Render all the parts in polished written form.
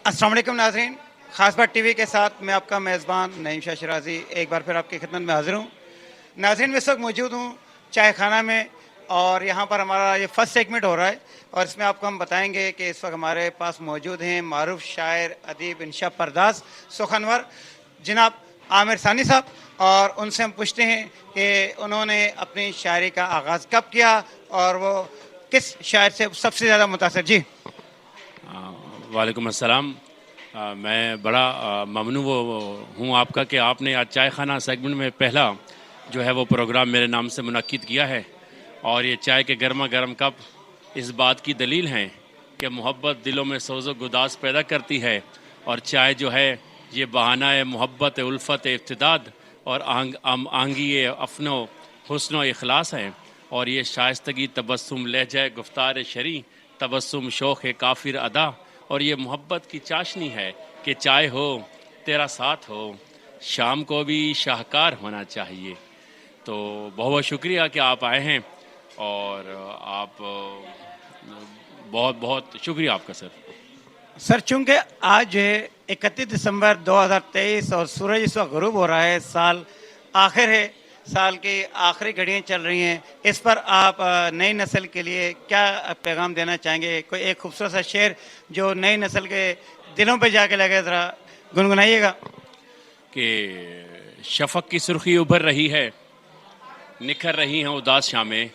अस्सलाम वालेकुम नाज़रीन, ख़ास बात टीवी के साथ मैं आपका मेज़बान नईम शाह शिराज़ी एक बार फिर आपकी खिदमत में हाज़िर हूँ। नाज़रीन, मैं इस वक्त मौजूद हूँ चाय खाना में और यहाँ पर हमारा ये फर्स्ट सेगमेंट हो रहा है और इसमें आपको हम बताएंगे कि इस वक्त हमारे पास मौजूद हैं मारूफ शायर, अदीब, इंशा परदास, सुखनवर जनाब आमिर सानी साहब, और उनसे हम पूछते हैं कि उन्होंने अपनी शायरी का आगाज़ कब किया और वो किस शायर से सबसे ज़्यादा मुतासिर। जी वालेकुम अस्सलाम। मैं बड़ा ममनू हूँ आपका कि आपने आज चाय खाना सेगमेंट में पहला जो है वो प्रोग्राम मेरे नाम से मुनक्किद किया है। और ये चाय के गर्मा गर्म कप इस बात की दलील हैं कि मोहब्बत दिलों में सोज़ो गुदास पैदा करती है, और चाय जो है ये बहाना है मोहब्बत उल्फत इफ्तिदाद और आंगी अफनो हुस्नो इखलास है। और ये शाइस्तगी तबस्सुम लहजा गुफ्तार शरी तबस्सुम शौक़ काफिर अदा, और ये मोहब्बत की चाशनी है कि चाय हो तेरा साथ हो, शाम को भी शाहकार होना चाहिए। तो बहुत बहुत शुक्रिया कि आप आए हैं, और आप बहुत बहुत शुक्रिया आपका सर। चूँकि आज जो है 31 दिसंबर 2023 और सूरज इस वक्त ग़ुरूब हो रहा है, साल आखिर है, साल की आखिरी घड़ियाँ चल रही हैं, इस पर आप नई नस्ल के लिए क्या पैगाम देना चाहेंगे? कोई एक खूबसूरत सा शेर जो नई नस्ल के दिलों पे जाके लगे, ज़रा गुनगुनाइएगा। कि शफ़क़ की सुर्खी उभर रही है, निखर रही हैं उदास शामें।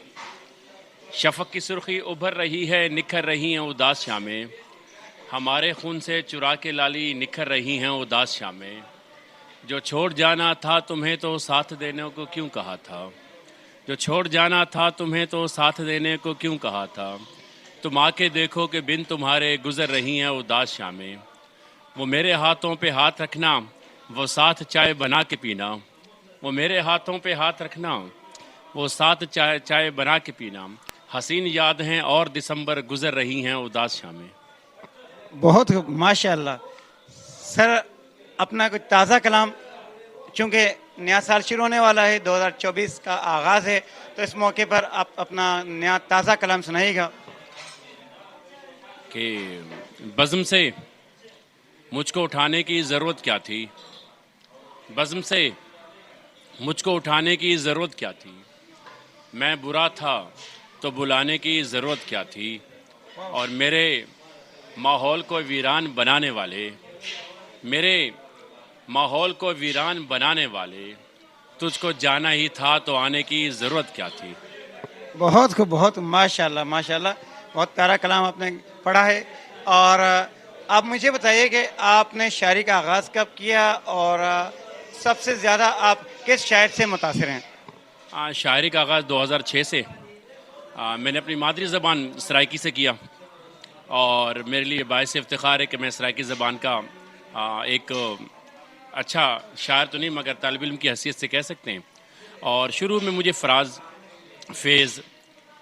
शफ़क़ की सुर्खी उभर रही है, निखर रही हैं उदास शामें। हमारे खून से चुरा के लाली निखर रही हैं उदास शामें। जो छोड़ जाना था तुम्हें तो साथ देने को क्यों कहा था, जो छोड़ जाना था तुम्हें तो साथ देने को क्यों कहा था। तुम आके देखो कि बिन तुम्हारे गुज़र रही हैं उदास शामें। वो मेरे हाथों पे हाथ रखना, वो साथ चाय बना के पीना। वो मेरे हाथों पे हाथ रखना, वो साथ चाय बना के पीना। हसीन याद हैं और दिसंबर गुज़र रही हैं उदास शामें। बहुत माशाअल्लाह सर, अपना कुछ ताज़ा कलाम, चूँकि नया साल शुरू होने वाला है, 2024 का आगाज़ है, तो इस मौके पर आप अपना नया ताज़ा कलाम सुनाइएगा। कि बज़्म से मुझको उठाने की ज़रूरत क्या थी, बज़्म से मुझको उठाने की ज़रूरत क्या थी। मैं बुरा था तो बुलाने की ज़रूरत क्या थी। और मेरे माहौल को वीरान बनाने वाले, मेरे माहौल को वीरान बनाने वाले, तुझको जाना ही था तो आने की ज़रूरत क्या थी। बहुत खूब, बहुत माशाअल्लाह माशाअल्लाह, बहुत प्यारा कलाम आपने पढ़ा है। और आप मुझे बताइए कि आपने शायरी का आगाज़ कब किया और सबसे ज़्यादा आप किस शायर से मुतासिर हैं? शायरी का आगाज़ 2006 से मैंने अपनी मादरी ज़बान सराइकी से किया, और मेरे लिए बाइस इफ्तिखार है कि मैं सराइकी ज़बान का एक अच्छा शायर तो नहीं मगर तालिब इल्म की हैसियत से कह सकते हैं। और शुरू में मुझे फ़राज़, फ़ेज़,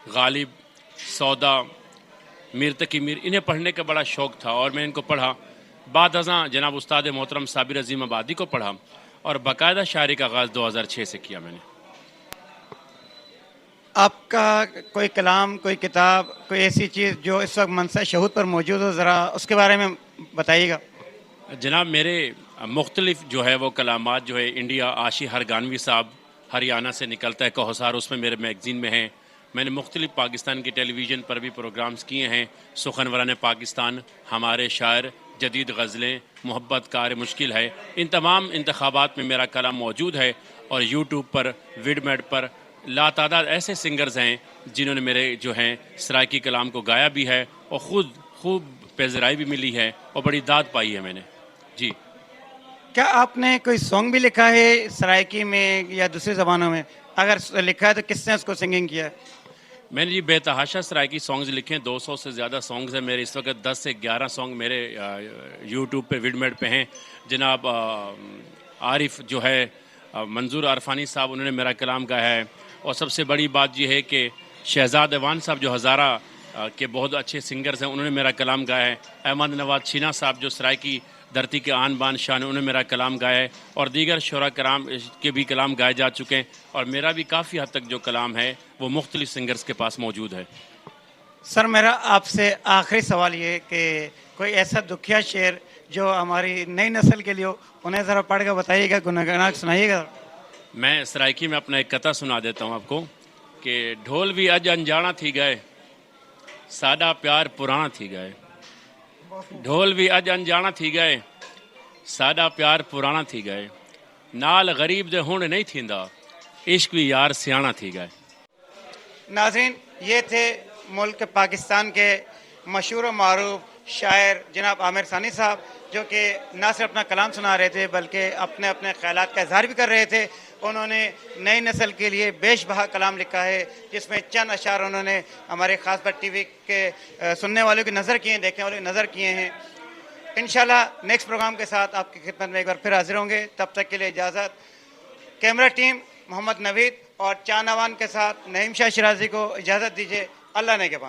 गालिब, सौदा, मीर तकी मीर, इन्हें पढ़ने का बड़ा शौक़ था, और मैं इनको पढ़ा। बाद अज़ां जनाब उस्ताद मोहतरम साबिर अज़ीम आबादी को पढ़ा, और बाकायदा शायरी का आगाज़ 2006 से किया मैंने। आपका कोई कलाम, कोई किताब, कोई ऐसी चीज़ जो इस वक्त मनसा शहूद पर मौजूद हो, ज़रा उसके बारे में बताइएगा। जनाब मेरे मुख्तलिफ जो है वो कलामात जो है इंडिया, आशी हरगानवी साहब हरियाणा से निकलता है कौसार, उसमें मेरे मैगज़ीन में हैं। मैंने मुख्तलिफ पाकिस्तान की टेलीविज़न पर भी प्रोग्राम्स किए हैं। सुखनवरान पाकिस्तान, हमारे शायर, जदीद गज़लें, मोहब्बत कार मुश्किल है, इन तमाम इंतखाबात में मेरा कलाम मौजूद है। और यूट्यूब पर, विडमेड पर लातादाद ऐसे सिंगर्स हैं जिन्होंने मेरे जो हैं सराइकी कलाम को गाया भी है, और ख़ुद खूब पेज़राई भी मिली है और बड़ी दाद पाई है मैंने। जी। क्या आपने कोई सॉन्ग भी लिखा है सराइकी में या दूसरी ज़बानों में? अगर लिखा है तो किसने उसको सिंगिंग किया है? मैंने जी बेतहाशा सराइकी सॉन्ग्स लिखे हैं, 200 से ज़्यादा सॉन्ग्स हैं मेरे इस वक्त। 10 से 11 सॉन्ग मेरे यूट्यूब पे, विडमेड पे हैं। जनाब आरिफ जो है मंजूर अरफानी साहब, उन्होंने मेरा कलाम गाया है। और सबसे बड़ी बात यह है कि शहजाद अवान साहब जो हज़ारा के बहुत अच्छे सिंगर्स हैं, उन्होंने मेरा कलाम गाया है। अहमद नवाज छीना साहब जो सराइकी धरती के आन बान शान, उन्होंने मेरा कलाम गाया है। और दीगर शुरा कराम के भी कलाम गाए जा चुके हैं, और मेरा भी काफ़ी हद तक जो कलाम है वो मुख्तलिफ सिंगर्स के पास मौजूद है। सर मेरा आपसे आखिरी सवाल ये है कि कोई ऐसा दुखिया शेर जो हमारी नई नस्ल के लिए हो, उन्हें ज़रा पढ़ के बताइएगा, गुनगुना के सुनाइएगा। मैं सराइकी में अपना एक कथा सुना देता हूँ आपको कि ढोल भी अज अनजाना थी गए, साडा प्यार पुराना थी गए। ढोल भी अज अनजाना थी गए, साडा प्यार पुराना थी गए। नाल गरीब दे हुण नहीं थींदा, इश्क भी यार सियाना थी गए। नाज़रीन, ये थे मुल्क पाकिस्तान के मशहूर और मारूफ शायर जनाब आमिर सानी साहब, जो कि न सिर्फ अपना कलाम सुना रहे थे बल्कि अपने अपने ख्यालात का इजहार भी कर रहे थे। उन्होंने नई नस्ल के लिए बेशबहा कलाम लिखा है, जिसमें चंद अशार उन्होंने हमारे खास बात टीवी के सुनने वालों की नज़र किए हैं, देखने वालों की नज़र किए हैं। इंशाल्लाह नेक्स्ट प्रोग्राम के साथ आपकी खिदमत में एक बार फिर हाजिर होंगे। तब तक के लिए इजाज़त। कैमरा टीम मोहम्मद नवीद और चानवान के साथ नईम शाह शिराजी को इजाज़त दीजिए। अल्लाह ने के बाद।